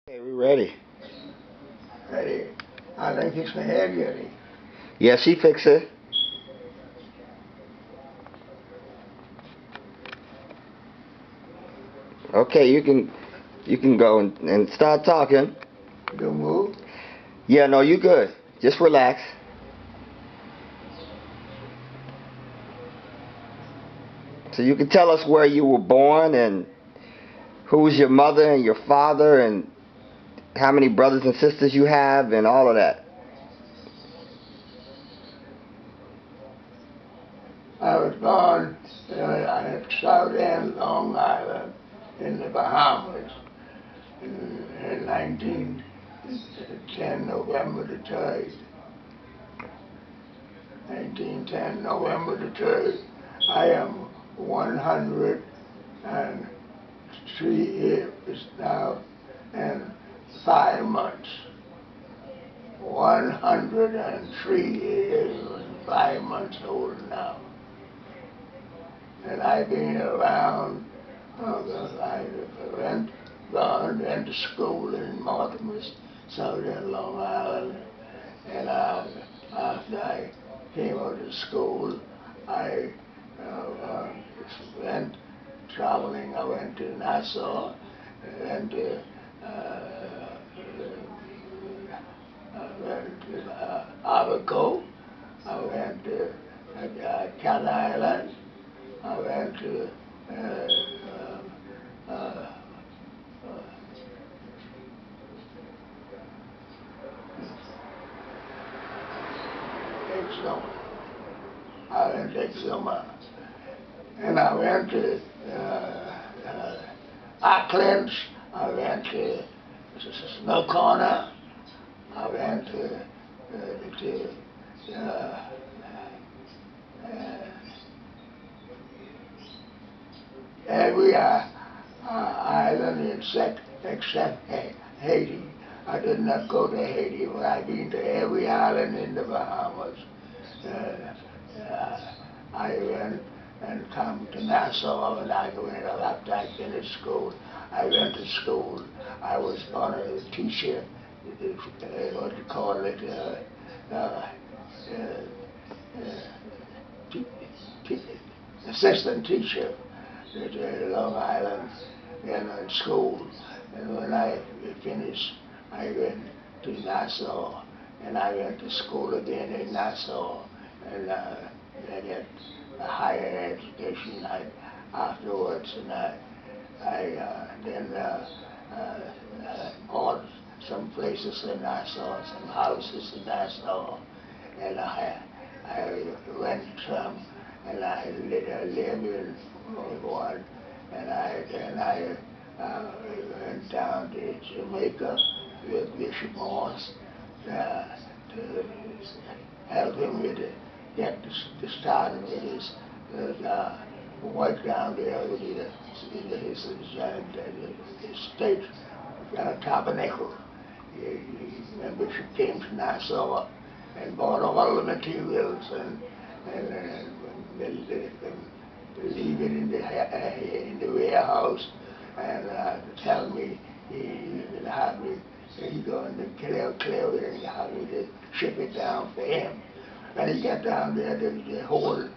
Okay, we ready. Ready? I think it's my head ready. Yeah, she fixed it. Okay, you can go and start talking. Don't move. Yeah, no, you good. Just relax. So you can tell us where you were born and who's your mother and your father and how many brothers and sisters you have and all of that. I was born at South End, Long Island, in the Bahamas, in 1910, November the 3rd. 1910, November the 3rd. I am 103 years now and 5 months. 103 years and 5 months old now. And I've been around, I went to school in Mortimer, Southern Long Island, and after I came out of school, I went traveling. I went to Nassau, I went to Abaco, I went to Cat Island, I went to Exuma. I went to Exuma, and I went to Auckland. I went to Snow Corner. I went to every island except Haiti. I did not go to Haiti, but I've been to every island in the Bahamas. I went and come to Nassau, and I went after I finished school. I went to school. I was on a teacher, what do you call it, assistant teacher at Long Island in school. And when I finished, I went to Nassau, and I went to school again in Nassau, and I got a higher education afterwards, and I then bought some places in Nassau, some houses in Nassau, and I rent some, and I live in one, and I went down to Jamaica with Bishop Morse to help him with get to start with his work down there with his state tabernacle. And Bishop came to Nassau and bought all the materials and leave it in the warehouse, and tell me he had me, he going to clear it, and he had me to ship it down for him. And he got down there, they hold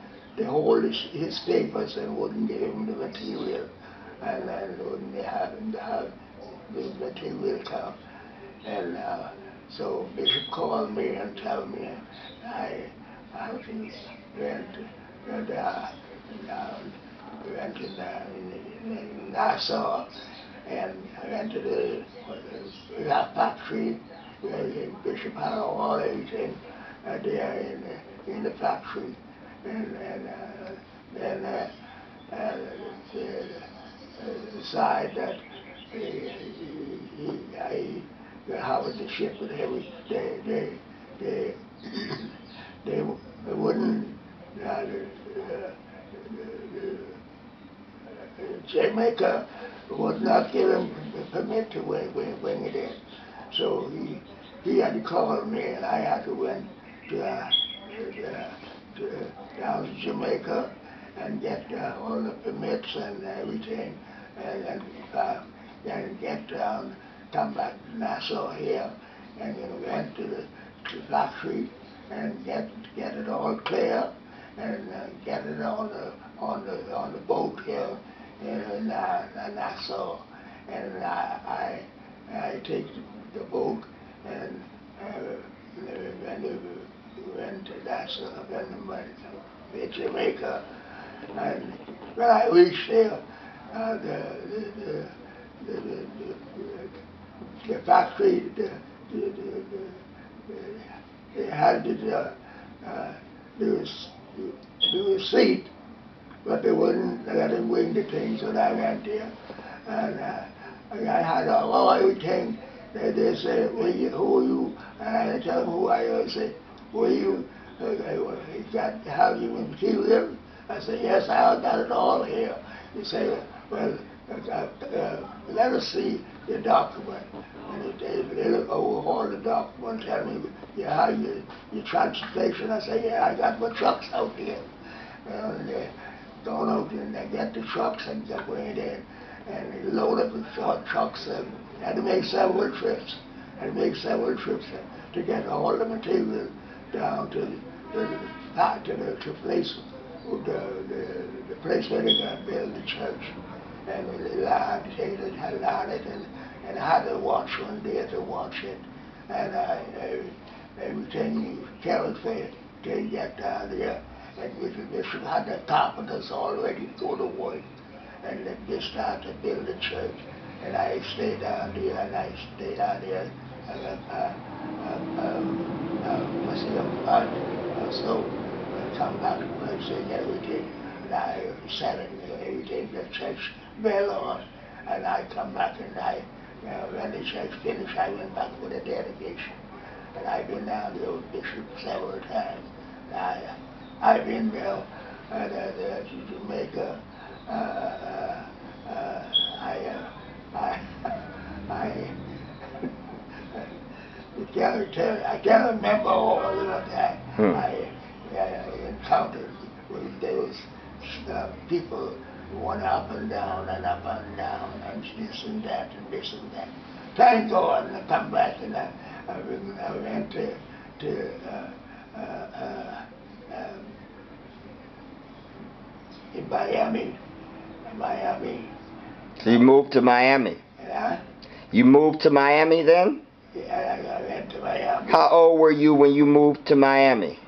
his papers and wouldn't give him the material, and wouldn't have him to have the material come. And so Bishop called me and told me I went in Nassau, and I went to the factory where the Bishop had all everything there in the factory, and then decide that I how to ship it every they wouldn't Jamaica would not give him the permit to bring it in. So he had to call me, and I had to went down to Jamaica and get all the permits and everything, and get down come back to Nassau here, and went to the factory and get it all clear, and get it on the boat here in Nassau, and I take the boat and went to Nassau, went to Jamaica, and when I reached there, the factory, they had the receipt, but they wouldn't let him bring the things, so I went there, and I had all everything. They said, who are you? And I tell them who I am. I say, who are you? You got housing material? I said, yes, I got it all here. He said, well, let us see the document. And they look over all the documents, tell me, you have your transportation. I say, yeah, I got my trucks out here. And they go out and they get the trucks and they go in there and they load up the trucks and had to make several trips. To get all the material down to the place, the place where they got built the church. And they had landed and I had a watchman there to watch it. And everything carried for to get down there. And the bishop had the carpenters all ready to go to work. And they started to build the church. And I stayed down there, so I come back to my saying everything, and I selling everything, the church bell on, and I come back and when the church finished, I went back for the dedication. And I've been down the old bishop several times. I've been there to Jamaica. I can't remember all of that I encountered. There was people going up and down and up and down and this and that and this and that. Thank God, and I come back and I went to in Miami. So you moved to Miami? Yeah. You moved to Miami then? Yeah, I went to Miami. How old were you when you moved to Miami?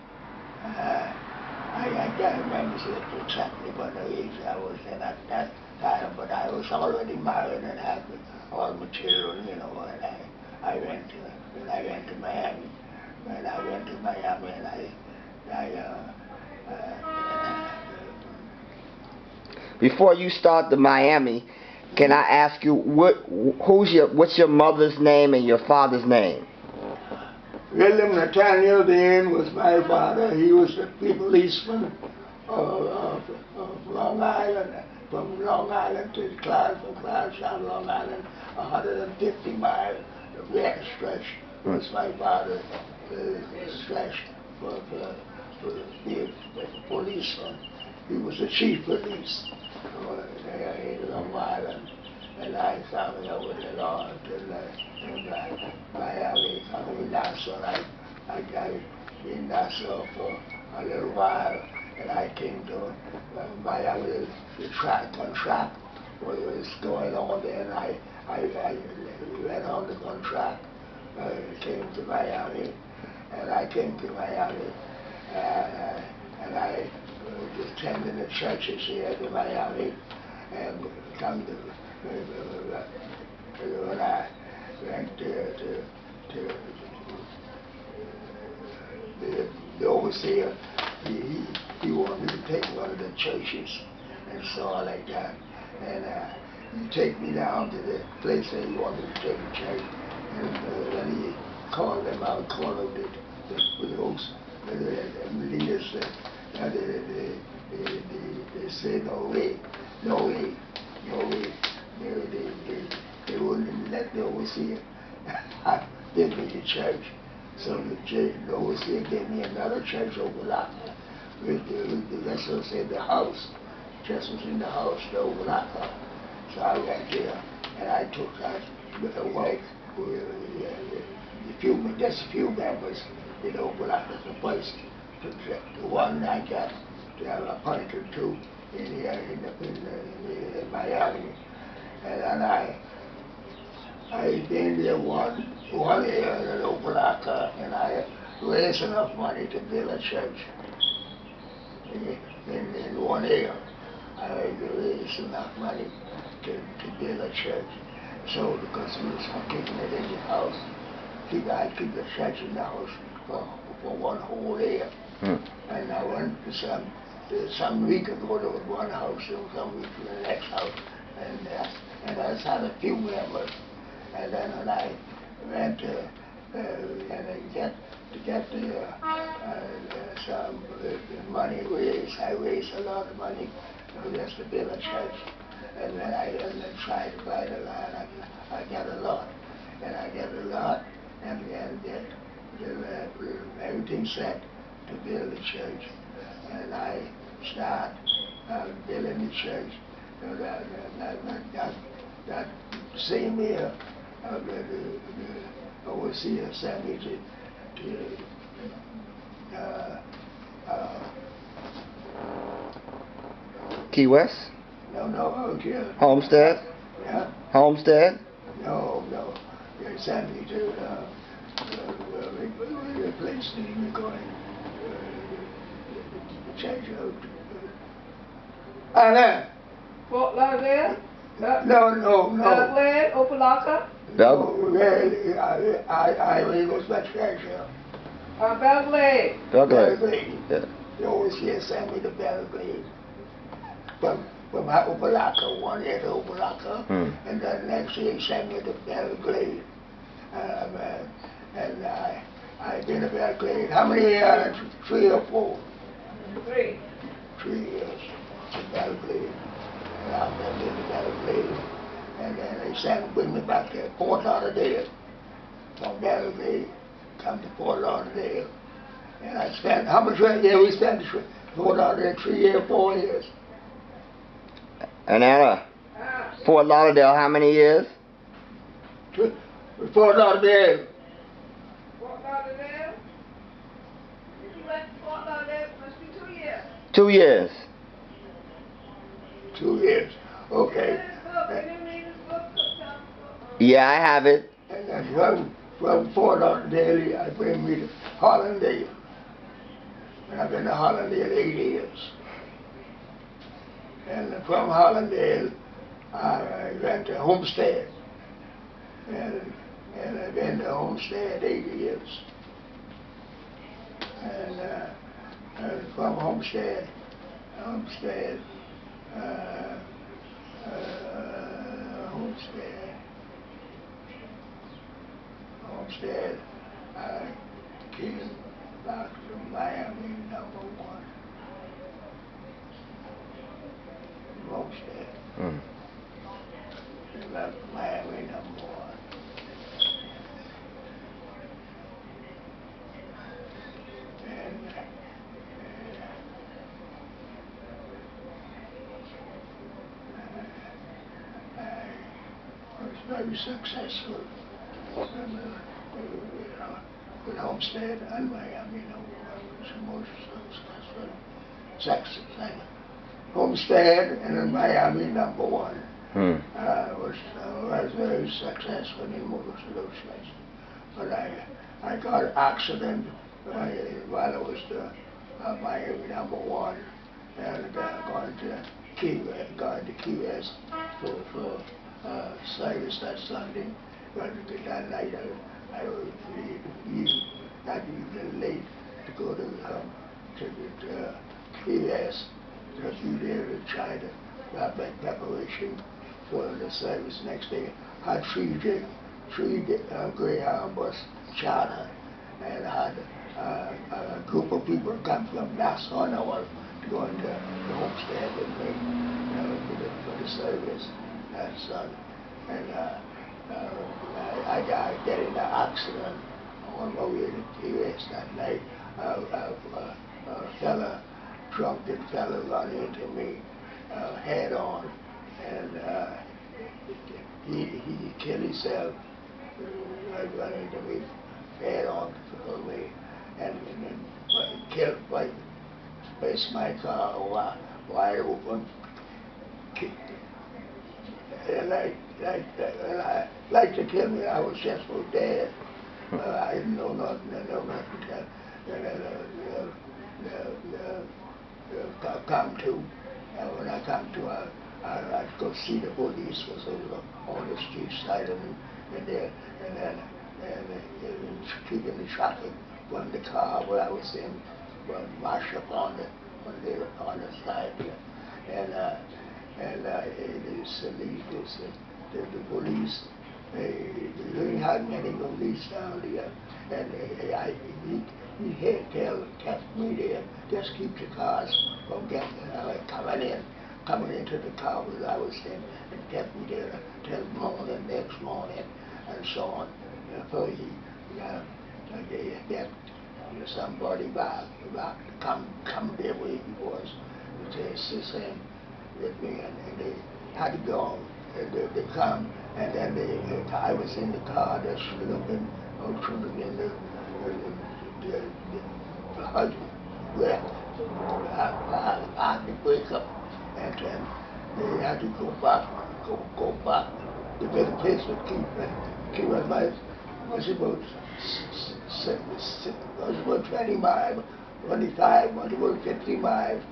I can't remember exactly what age I was in at that time, but I was already married and had all my children, and I went to Miami. When I went to Miami, and Before you start the Miami, can I ask you what's your mother's name and your father's name? William Nathaniel Dean was my father. He was the policeman of Long Island, from Long Island to Clark, from Clark down Long Island, 150 miles of that stretch was my father stretch for the policeman. He was the chief police in Long Island, and I found out with the law in Miami, in Nassau. I got in Nassau for a little while, and I came to Miami, the contract what was going on there, and I went on the contract, came to Miami, and I came to Miami, and I was attending the churches here in Miami, and come to when I went to the overseer, he wanted me to take one of the churches and so on like that, and he take me down to the place that he wanted to take the church, and when he called them out, called out the leaders, they said no way. They wouldn't let the overseer give me the church. So the overseer gave me another church overlocker with the rest of us in the house. Just was in the house, the overlocker. So I went there and I took that with a wife, just a few members, but I was the first, the one I got appointed to in Miami, and then I been there one year in Opelika, and I raised enough money to build a church in 1 year. I raised enough money to build a church. So because we was keeping it in the house, I keep the church in the house for 1 whole year. And I went to some week ago there was one house, there was some week to the next house, and I just had a few members. And then when I went to get some money raised, I raised a lot of money just to build a church. And then I tried to buy the land. I got a lot, and I got a lot, and everything set to build the church. And I start building the church. That same year, the overseer sent me to Key West? No, here. Homestead? Yeah? Homestead? No. They sent me to the place that we were going to change out. Anna! Fort Lauderdale? No. Belgrade, Opelika? No, I was much treasure. Belgrade. Belgrade. Yeah. They always here send me to Belgrade. From Opelika, 1 year to Opelika, and then next year he sent me to Belgrade. And I've been to Belgrade. How many years? 3 or 4? 3. 3 years to Belgrade. And I've been to Belgrade. And then they bring me back to Fort Lauderdale. From Belgrade, come to Fort Lauderdale. And I spent, how much we spent in Fort Lauderdale? 3 years, 4 years. And Anna, Fort Lauderdale, how many years? Fort Lauderdale. Fort Lauderdale? If you went to Fort Lauderdale, it must be 2 years. 2 years. 2 years. Okay. Yeah, I have it. And then from Fort Lauderdale, I bring me to Hollandale. And I've been to Hollandale 8 years. And from Hollandale, I went to Homestead. And I've been to Homestead 8 years. And from Homestead, Homestead, I came back to Miami #1. Homestead. Back to Miami #1. I was very successful with Homestead and Miami #1 was the most successful. Homestead and then Miami #1 was very successful in most of those places. But I got an accident while I was Miami #1 and going to Key West for service that Sunday. But that night I was not even late to go to Key West because we there to try to make preparation for the service next day. I had three Greyhound bus charter, and I had a group of people come from Nassau and all to go into the Homestead with me for the service that Sunday. And I got in an accident on my way to Key West that night. A drunken fella run into me head on, and he killed himself. Running to me, head on the way, and killed by my car wide open. And like to kill me, I was just so dead. I didn't know nothing. I know nothing. Come to, and when I come to, I'd go see the police because they were on the street side and there, and then keeping the traffic from the car where I was in, march up on the side there, and the police. They didn't have many police down there, and he kept me there, just keep the cars from getting coming into the car where I was in, and kept me there till morning, next morning, and so on. So they get somebody back come there where he was to assist him with me, and they had to go. They come, and then I was in the car just looking in the husband left. I had to wake up, and then they had to go back. The big place would keep my was about 20 miles, 25, about 50 miles,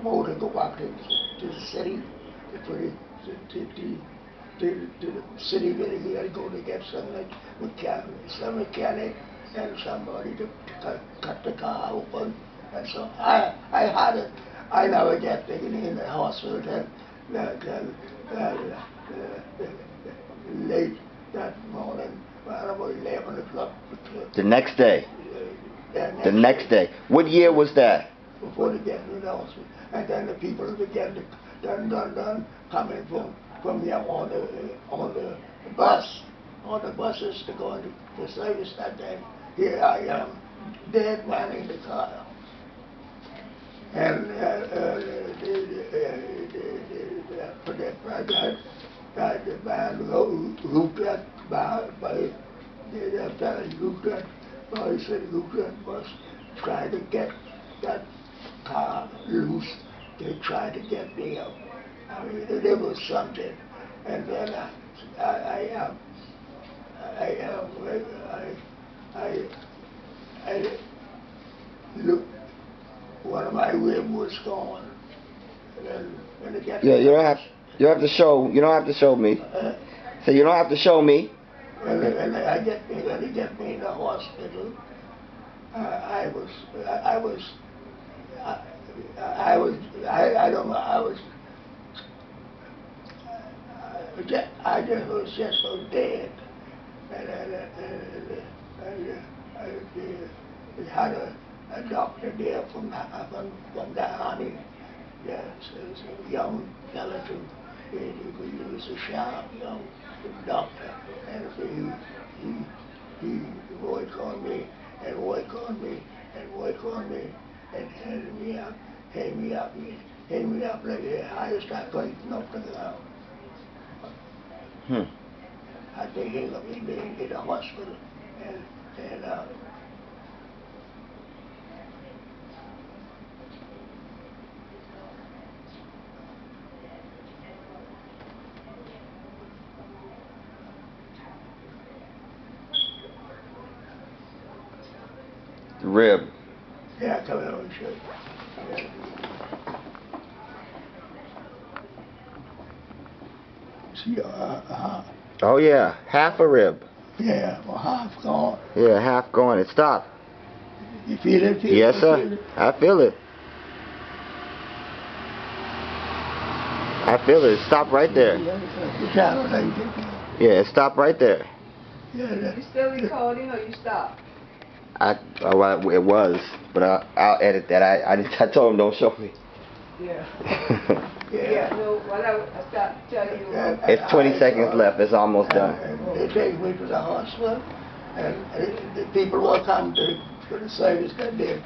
more to go back to the city, to the city where you had to go to get some mechanic and somebody to cut the car open. And so I never get taken in the hospital till late that morning, about 11 o'clock. The next day. The next day. What year was that? Before they get to the hospital. And then the people began to done coming from here on the bus, on the buses to go into the service that day. Here I am, dead man in the car. And the man looked at he said Luke was trying to get that car loose. They tried to get me out. I mean, there was something. And then I looked, one of my ribs was gone. And then when it got you don't have to show me. So you don't have to show me. When they get me in the hospital, I just was just so dead. And I had a doctor there from the army. Yes, a young fellow too. He was a sharp young doctor, and so he worked on me and worked on me and worked on me and held me up like I started going up to the ground. I take him up in the hospital and The rib. yeah, come on and show you. See, Oh yeah, half a rib. yeah, well, half gone. Yeah, half gone. It stopped. You feel it? Yes, sir. I feel it. I feel it. It stopped right there. Yeah, it stopped right there. Yeah, You still recording or you stopped? It was, but I'll edit that. I told him don't show me. Yeah. yeah. No, well, I start telling you. It's 20 seconds left. It's almost done. And they take me to the hospital, and the people will come to the service that day.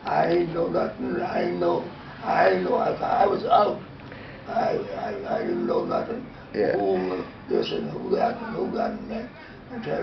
I ain't know nothing. I know. I was out. I didn't know nothing. Yeah. This and who got that, and tell